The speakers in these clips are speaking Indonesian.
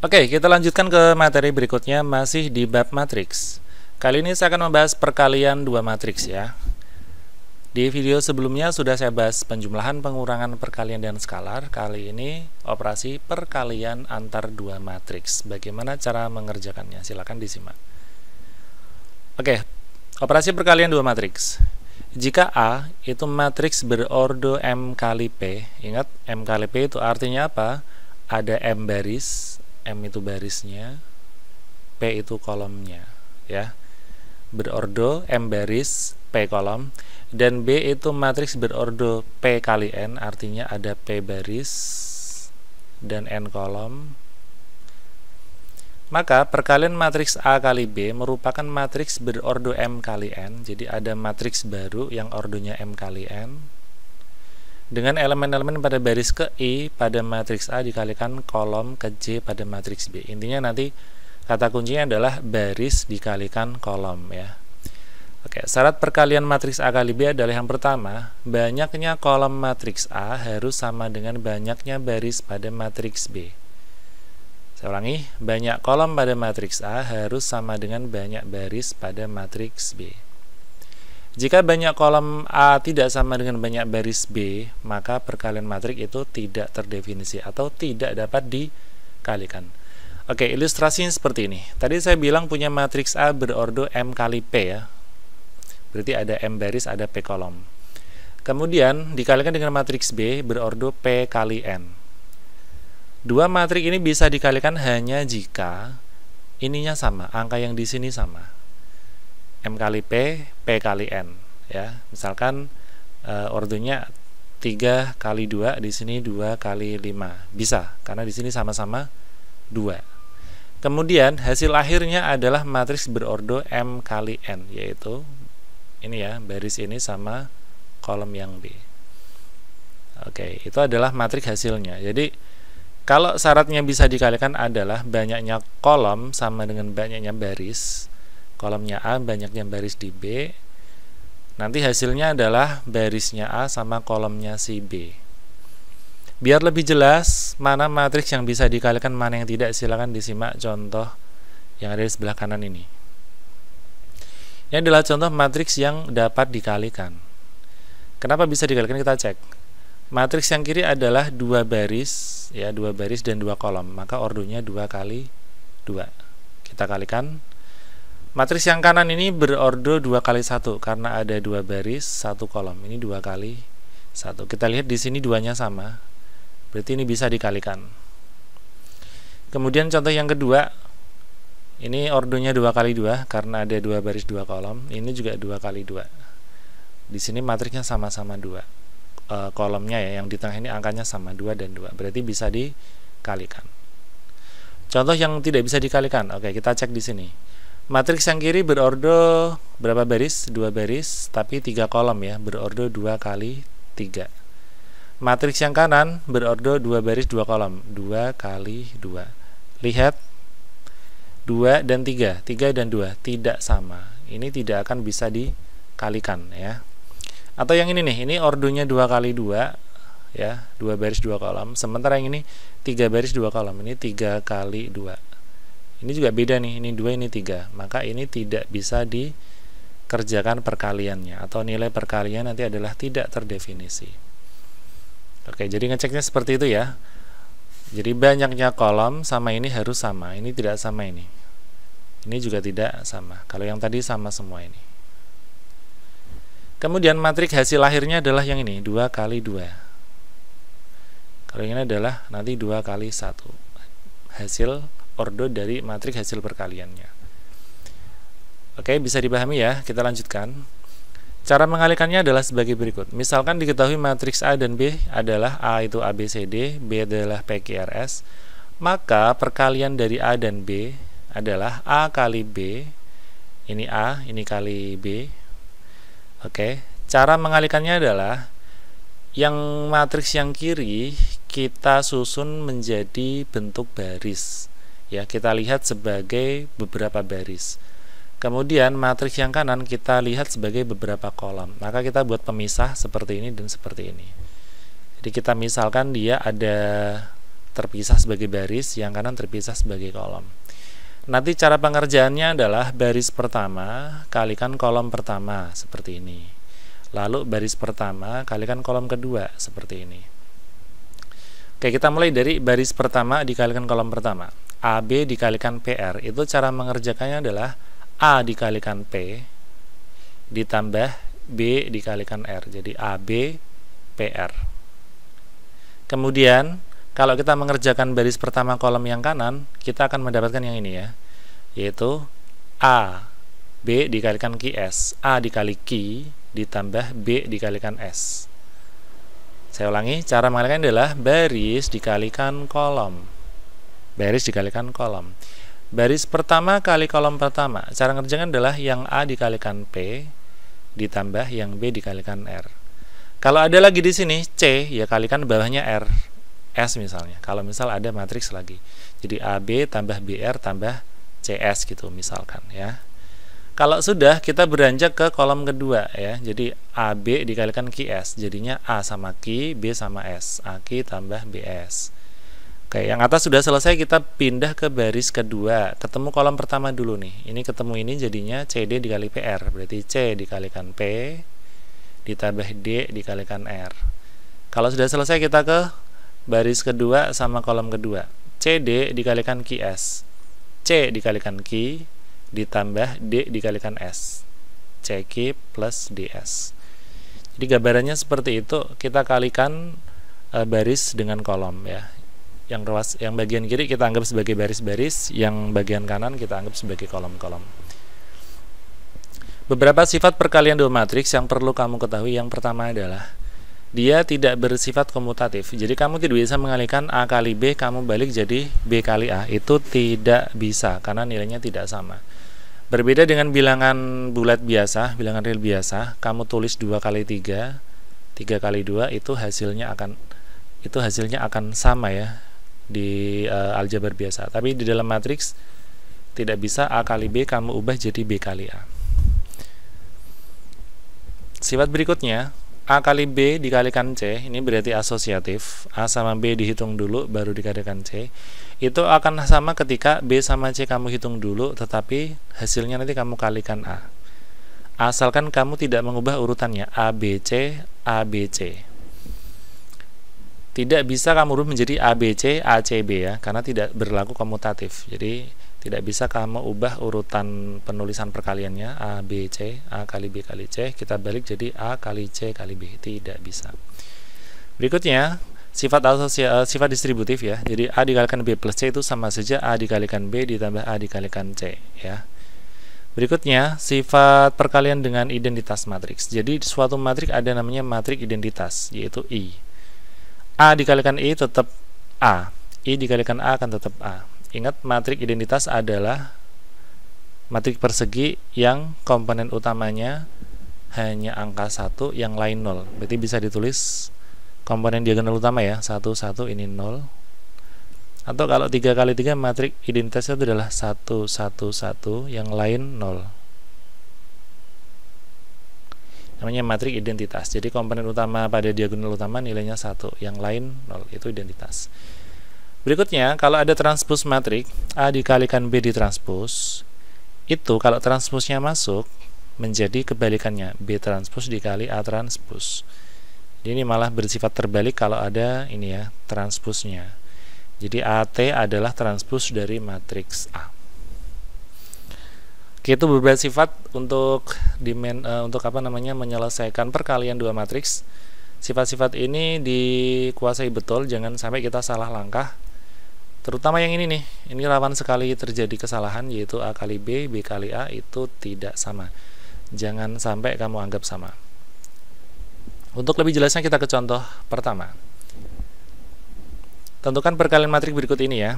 Oke, kita lanjutkan ke materi berikutnya, masih di bab matriks. Kali ini saya akan membahas perkalian dua matriks ya. Di video sebelumnya sudah saya bahas penjumlahan, pengurangan, perkalian, dan skalar. Kali ini operasi perkalian antar dua matriks. Bagaimana cara mengerjakannya? Silakan disimak. Oke, operasi perkalian dua matriks. Jika A itu matriks berordo M kali P, ingat M kali P itu artinya apa? Ada M baris, M itu barisnya, P itu kolomnya, ya. Berordo M baris, P kolom, dan B itu matriks berordo P kali N, artinya ada P baris dan N kolom. Maka perkalian matriks A kali B merupakan matriks berordo M kali N. Jadi ada matriks baru yang ordonya M kali N dengan elemen-elemen pada baris ke I pada matriks A dikalikan kolom ke J pada matriks B. Intinya nanti kata kuncinya adalah baris dikalikan kolom ya. Oke, syarat perkalian matriks A kali B adalah yang pertama, banyaknya kolom matriks A harus sama dengan banyaknya baris pada matriks B. Saya ulangi, banyak kolom pada matriks A harus sama dengan banyak baris pada matriks B. Jika banyak kolom A tidak sama dengan banyak baris B, maka perkalian matriks itu tidak terdefinisi atau tidak dapat dikalikan. Oke, ilustrasinya seperti ini. Tadi saya bilang punya matriks A berordo M kali P ya. Berarti ada M baris, ada P kolom. Kemudian dikalikan dengan matriks B berordo P kali N. Dua matriks ini bisa dikalikan hanya jika ininya sama, angka yang di sini sama. M kali P, P kali N ya. Misalkan ordonya 3 kali 2, di sini 2 kali 5. Bisa, karena di sini sama-sama 2. Kemudian hasil akhirnya adalah matriks berordo M kali N, yaitu ini ya, baris ini sama kolom yang B. Oke, itu adalah matriks hasilnya. Jadi kalau syaratnya bisa dikalikan adalah banyaknya kolom sama dengan banyaknya baris. Kolomnya A, banyaknya baris di B. Nanti hasilnya adalah barisnya A sama kolomnya si B. Biar lebih jelas mana matriks yang bisa dikalikan, mana yang tidak, silakan disimak contoh yang ada di sebelah kanan ini. Ini adalah contoh matriks yang dapat dikalikan. Kenapa bisa dikalikan? Kita cek. Matriks yang kiri adalah 2 baris ya, 2 baris dan 2 kolom, maka ordonya 2 kali 2. Kita kalikan. Matriks yang kanan ini berordo 2 kali 1 karena ada 2 baris, 1 kolom. Ini 2 kali 1. Kita lihat di sini duanya sama. Berarti ini bisa dikalikan. Kemudian contoh yang kedua, ini ordonya 2 kali 2 karena ada 2 baris 2 kolom. Ini juga 2 kali 2. Di sini matriksnya sama-sama 2. Kolomnya ya, yang di tengah ini angkanya sama 2 dan 2, berarti bisa dikalikan. Contoh yang tidak bisa dikalikan, oke, kita cek di sini. Matriks yang kiri berordo berapa baris? 2 baris, tapi 3 kolom ya, berordo 2 kali 3. Matriks yang kanan berordo 2 baris 2 kolom, 2 kali 2. Lihat 2 dan 3, 3 dan 2 tidak sama. Ini tidak akan bisa dikalikan ya. Atau yang ini nih, ini ordonya 2 kali 2 ya, 2 baris 2 kolom. Sementara yang ini 3 baris 2 kolom, ini 3 kali 2. Ini juga beda nih, ini 2, ini 3. Maka ini tidak bisa dikerjakan perkaliannya, atau nilai perkalian nanti adalah tidak terdefinisi. Oke, jadi ngeceknya seperti itu ya. Jadi banyaknya kolom sama ini harus sama, ini tidak sama ini. Ini juga tidak sama. Kalau yang tadi sama semua ini. Kemudian matriks hasil akhirnya adalah yang ini, 2 kali 2. Kalau ini adalah nanti 2 kali 1. Hasil ordo dari matriks hasil perkaliannya. Oke, bisa dipahami ya. Kita lanjutkan. Cara mengalikannya adalah sebagai berikut. Misalkan diketahui matriks A dan B adalah A itu ABCD, B adalah PQRS. Maka perkalian dari A dan B adalah A kali B. Ini A, ini kali B. Oke, cara mengalikannya adalah yang matriks yang kiri kita susun menjadi bentuk baris. Ya, kita lihat sebagai beberapa baris. Kemudian matriks yang kanan kita lihat sebagai beberapa kolom. Maka kita buat pemisah seperti ini dan seperti ini. Jadi kita misalkan dia ada terpisah sebagai baris, yang kanan terpisah sebagai kolom. Nanti cara pengerjaannya adalah baris pertama kalikan kolom pertama seperti ini. Lalu baris pertama kalikan kolom kedua seperti ini. Oke, kita mulai dari baris pertama dikalikan kolom pertama. AB dikalikan PR. Itu cara mengerjakannya adalah A dikalikan P ditambah B dikalikan R. Jadi AB PR. Kemudian kalau kita mengerjakan baris pertama kolom yang kanan, kita akan mendapatkan yang ini ya, yaitu A B dikalikan QS. A dikali Q ditambah B dikalikan S. Saya ulangi, cara mengalihkan adalah baris dikalikan kolom. Baris dikalikan kolom. Baris pertama kali kolom pertama. Cara ngerjakan adalah yang A dikalikan P ditambah yang B dikalikan R. Kalau ada lagi di sini C, ya kalikan bawahnya R. S misalnya. Kalau misal ada matriks lagi. Jadi AB tambah BR tambah CS gitu misalkan ya. Kalau sudah, kita beranjak ke kolom kedua ya. Jadi AB dikalikan QS, jadinya A sama Q, B sama S. AK tambah BS. Oke, yang atas sudah selesai, kita pindah ke baris kedua. Ketemu kolom pertama dulu nih. Ini ketemu ini jadinya CD dikali PR. Berarti C dikalikan P ditambah D dikalikan R. Kalau sudah selesai, kita ke baris kedua sama kolom kedua. CD dikalikan QS. C dikalikan Q ditambah D dikalikan S. CQ plus DS. Jadi gambarannya seperti itu. Kita kalikan baris dengan kolom ya. Yang bagian kiri kita anggap sebagai baris-baris, yang bagian kanan kita anggap sebagai kolom-kolom. Beberapa sifat perkalian dua matriks yang perlu kamu ketahui. Yang pertama adalah dia tidak bersifat komutatif. Jadi kamu tidak bisa mengalihkan A kali B, kamu balik jadi B kali A. Itu tidak bisa karena nilainya tidak sama. Berbeda dengan bilangan bulat biasa, bilangan real biasa, kamu tulis 2 kali 3, 3 kali 2, itu hasilnya akan sama ya di aljabar biasa. Tapi di dalam matriks tidak bisa A kali B kamu ubah jadi B kali A. Sifat berikutnya, A kali B dikalikan C, ini berarti asosiatif. A sama B dihitung dulu baru dikalikan C. Itu akan sama ketika B sama C kamu hitung dulu, tetapi hasilnya nanti kamu kalikan A. Asalkan kamu tidak mengubah urutannya ABC, ABC. Tidak bisa kamu ubah menjadi ABC, ACB ya, karena tidak berlaku komutatif. Jadi tidak bisa kamu ubah urutan penulisan perkaliannya A, B, C, A kali B kali C, kita balik jadi A kali C kali B. Tidak bisa. Berikutnya, sifat distributif ya. Jadi A dikalikan B plus C itu sama saja A dikalikan B ditambah A dikalikan C ya. Berikutnya, sifat perkalian dengan identitas matriks. Jadi suatu matriks ada namanya matriks identitas, yaitu I. A dikalikan I tetap A, I dikalikan A akan tetap A. Ingat, matriks identitas adalah matriks persegi yang komponen utamanya hanya angka 1, yang lain 0. Berarti bisa ditulis komponen diagonal utama ya, 1, 1, ini 0. Atau kalau 3 kali 3 matriks identitasnya itu adalah 1, 1, 1, yang lain 0. Namanya matriks identitas. Jadi komponen utama pada diagonal utama nilainya 1, yang lain 0. Itu identitas. Berikutnya, kalau ada transpos matriks A dikalikan B ditranspos, itu kalau transposnya masuk menjadi kebalikannya, B transpos dikali A transpos. Jadi ini malah bersifat terbalik kalau ada ini ya, transposnya. Jadi AT adalah transpos dari matriks A. Oke, itu beberapa sifat untuk menyelesaikan perkalian dua matriks. Sifat-sifat ini dikuasai betul, jangan sampai kita salah langkah. Terutama yang ini nih, ini rawan sekali terjadi kesalahan, yaitu A kali B, B kali A itu tidak sama. Jangan sampai kamu anggap sama. Untuk lebih jelasnya kita ke contoh pertama. Tentukan perkalian matriks berikut ini ya.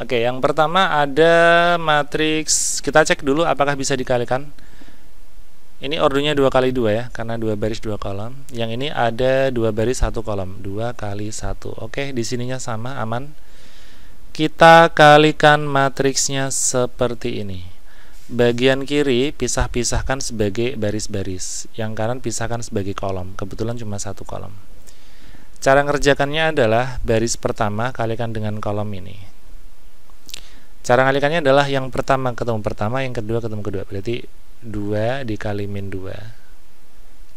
Oke, yang pertama ada matriks, kita cek dulu apakah bisa dikalikan. Ini ordernya 2 kali 2 ya, karena 2 baris 2 kolom. Yang ini ada 2 baris 1 kolom, 2 kali 1. Oke, di sininya sama, aman. Kita kalikan matriksnya seperti ini. Bagian kiri pisahkan sebagai baris-baris, yang kanan pisahkan sebagai kolom. Kebetulan cuma 1 kolom. Cara ngerjakannya adalah baris pertama kalikan dengan kolom ini. Cara ngalikannya adalah yang pertama ketemu pertama, yang kedua ketemu kedua. Berarti 2 dikali min 2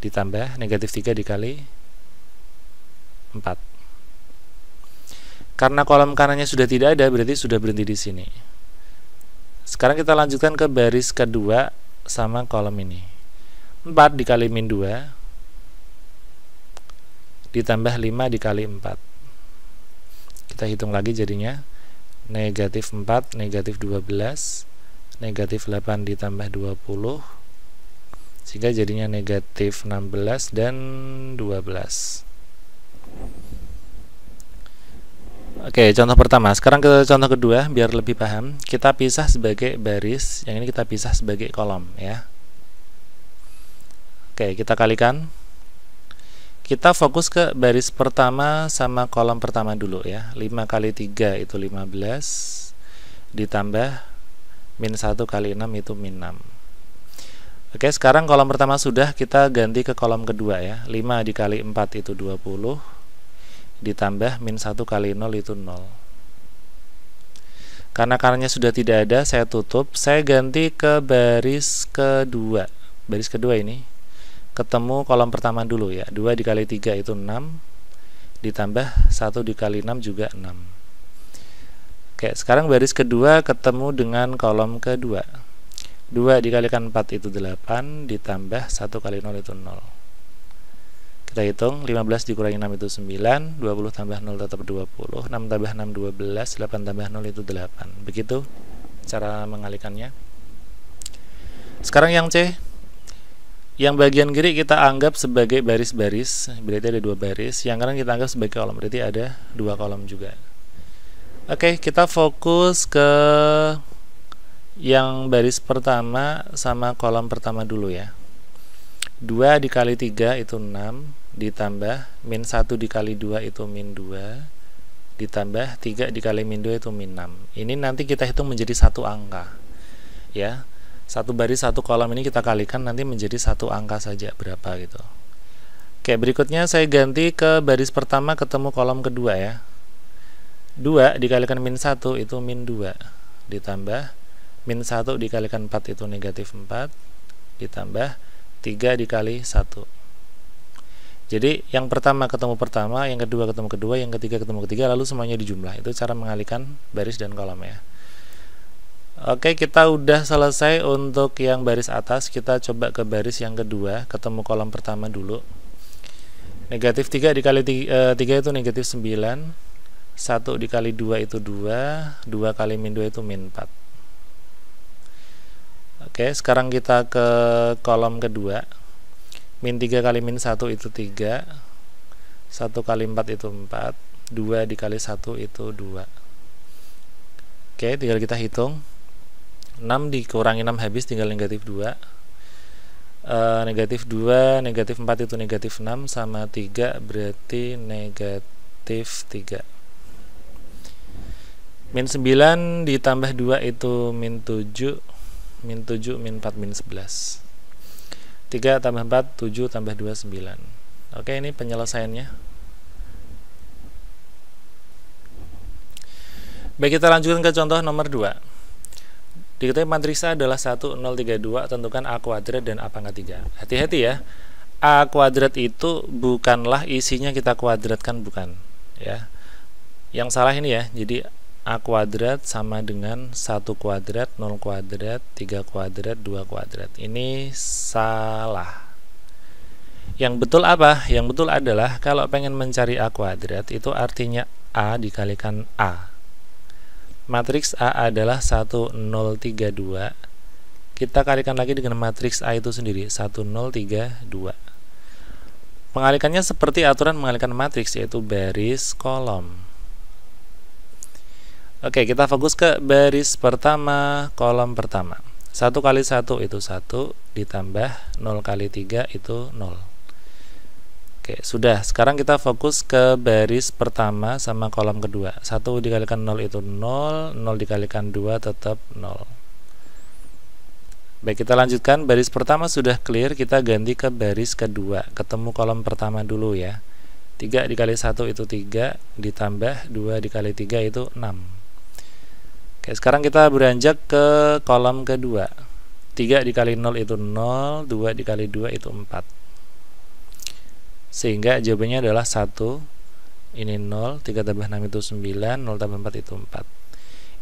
ditambah negatif 3 dikali 4. Karena kolom kanannya sudah tidak ada, berarti sudah berhenti di sini. Sekarang kita lanjutkan ke baris kedua sama kolom ini. 4 dikali min 2 ditambah 5 dikali 4. Kita hitung lagi jadinya negatif 4, negatif 12, negatif 8 ditambah 20, sehingga jadinya negatif 16 dan 12. Oke, contoh pertama. Sekarang ke contoh kedua, biar lebih paham. Kita pisah sebagai baris, yang ini kita pisah sebagai kolom ya. Oke, kita kalikan. Kita fokus ke baris pertama sama kolom pertama dulu ya. 5 kali 3 itu 15 ditambah min 1 kali 6 itu min 6. Oke, sekarang kolom pertama sudah, kita ganti ke kolom kedua ya. 5 dikali 4 itu 20 ditambah min 1 kali 0 itu 0. Karena kanannya sudah tidak ada, saya tutup. Saya ganti ke baris kedua. Baris kedua ini ketemu kolom pertama dulu ya. 2 dikali 3 itu 6 ditambah 1 dikali 6 juga 6. Oke, sekarang baris kedua ketemu dengan kolom kedua. 2 dikalikan 4 itu 8 ditambah 1 kali 0 itu 0. Kita hitung, 15 dikurangi 6 itu 9, 20 tambah 0 tetap 20, 6 tambah 6 12, 8 tambah 0 itu 8. Begitu cara mengalikannya. Sekarang yang C. Yang bagian kiri kita anggap sebagai baris-baris, berarti ada 2 baris. Yang kanan kita anggap sebagai kolom, berarti ada 2 kolom juga. Oke, kita fokus ke yang baris pertama sama kolom pertama dulu ya. 2 dikali 3 itu 6 ditambah min 1 dikali 2 itu min 2 ditambah 3 dikali min 2 itu min 6. Ini nanti kita hitung menjadi satu angka ya. Satu baris satu kolom ini kita kalikan nanti menjadi satu angka saja, berapa gitu. Oke, berikutnya saya ganti ke baris pertama ketemu kolom kedua ya. 2 dikalikan min 1 itu min 2 ditambah min 1 dikalikan 4 itu negatif 4 ditambah 3 dikali 1. Jadi yang pertama ketemu pertama, yang kedua ketemu kedua, yang ketiga ketemu ketiga, lalu semuanya dijumlah. Itu cara mengalihkan baris dan kolom ya. Oke, kita udah selesai untuk yang baris atas. Kita coba ke baris yang kedua, ketemu kolom pertama dulu. Negatif 3 dikali 3 itu negatif 9, 1 dikali 2 itu 2, 2 kali min 2 itu min 4. Oke, sekarang kita ke kolom kedua. Min 3 kali min 1 itu 3, 1 kali 4 itu 4, 2 dikali 1 itu 2. Oke, tinggal kita hitung. 6 dikurangi 6 habis, tinggal negatif 2. Negatif 2, negatif 4 itu negatif 6, sama 3 berarti negatif 3. Min 9 ditambah 2 itu min 7, min 7, min 4, min 11. 3 tambah 4, 7 tambah 2, 9. Oke, ini penyelesaiannya. Baik, kita lanjutkan ke contoh nomor 2. Diketahui matriks A adalah 1, 0, 3, 2, tentukan A kuadrat dan A pangkat 3. Hati-hati ya, A kuadrat itu bukanlah isinya kita kuadratkan, bukan ya. Yang salah ini ya, jadi A kuadrat sama dengan 1 kuadrat, 0 kuadrat, 3 kuadrat, 2 kuadrat. Ini salah. Yang betul apa? Yang betul adalah kalau pengen mencari A kuadrat, itu artinya A dikalikan A. Matriks A adalah 1, 0, 3, 2. Kita kalikan lagi dengan matriks A itu sendiri, 1, 0, 3, 2. Pengalikannya seperti aturan mengalihkan matriks, yaitu baris kolom. Oke, kita fokus ke baris pertama, kolom pertama. 1 kali 1 itu 1, ditambah 0 kali 3 itu 0. Oke, sudah. Sekarang kita fokus ke baris pertama sama kolom kedua. 1 dikalikan 0 itu 0, 0 dikalikan 2 tetap 0. Baik, kita lanjutkan. Baris pertama sudah clear, kita ganti ke baris kedua. Ketemu kolom pertama dulu ya. 3 dikali 1 itu 3, ditambah 2 dikali 3 itu 6. Oke, sekarang kita beranjak ke kolom kedua. 3 dikali 0 itu 0, 2 dikali 2 itu 4. Sehingga jawabannya adalah 1. Ini 0, 3 tambah 6 itu 9, 0 tambah 4 itu 4.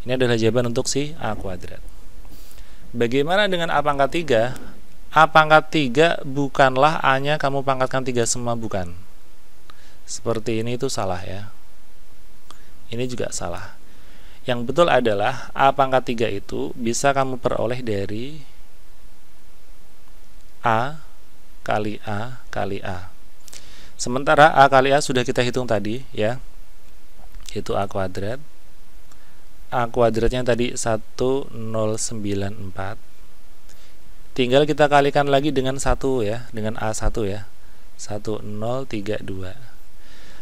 Ini adalah jawaban untuk si A kuadrat. Bagaimana dengan A pangkat 3? A pangkat 3 bukanlah A-nya kamu pangkatkan 3 semua, bukan. Seperti ini itu salah ya. Ini juga salah. Yang betul adalah A pangkat 3 itu bisa kamu peroleh dari A kali A kali A. Sementara A kali A sudah kita hitung tadi ya, yaitu A kuadrat. A kuadratnya tadi 1094. Tinggal kita kalikan lagi dengan 1 ya, dengan A1 ya. 1032.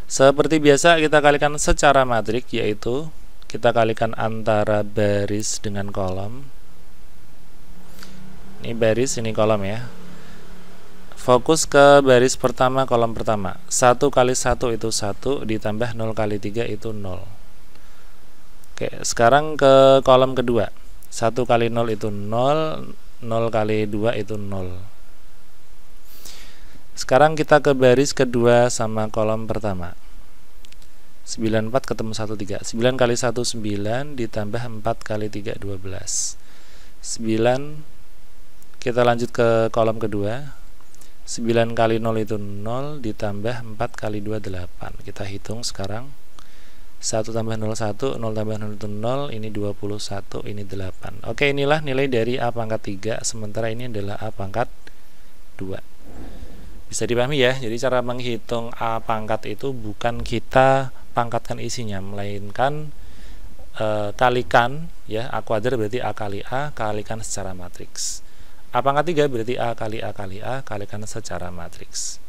Seperti biasa kita kalikan secara matrik, yaitu kita kalikan antara baris dengan kolom. Ini baris, ini kolom ya. Fokus ke baris pertama, kolom pertama. 1 kali 1 itu 1, ditambah 0 kali 3 itu 0. Oke, sekarang ke kolom kedua. 1 kali 0 itu 0, 0 kali 2 itu 0. Sekarang kita ke baris kedua sama kolom pertama. 94 ketemu 13. 9 kali 1 9, ditambah 4 kali 3 12. 9, kita lanjut ke kolom kedua. 9 kali 0 itu 0, ditambah 4 kali 2 8. Kita hitung sekarang. 1 tambah 0 1, 0 tambah 0 itu 0, ini 21, ini 8. Oke, inilah nilai dari A pangkat 3, sementara ini adalah A pangkat 2. Bisa dipahami ya, jadi cara menghitung A pangkat itu bukan kita pangkatkan isinya, melainkan kalikan ya. A kuadrat berarti A kali A, kalikan secara matriks. A pangkat 3 berarti A kali A kali A, kalikan secara matriks.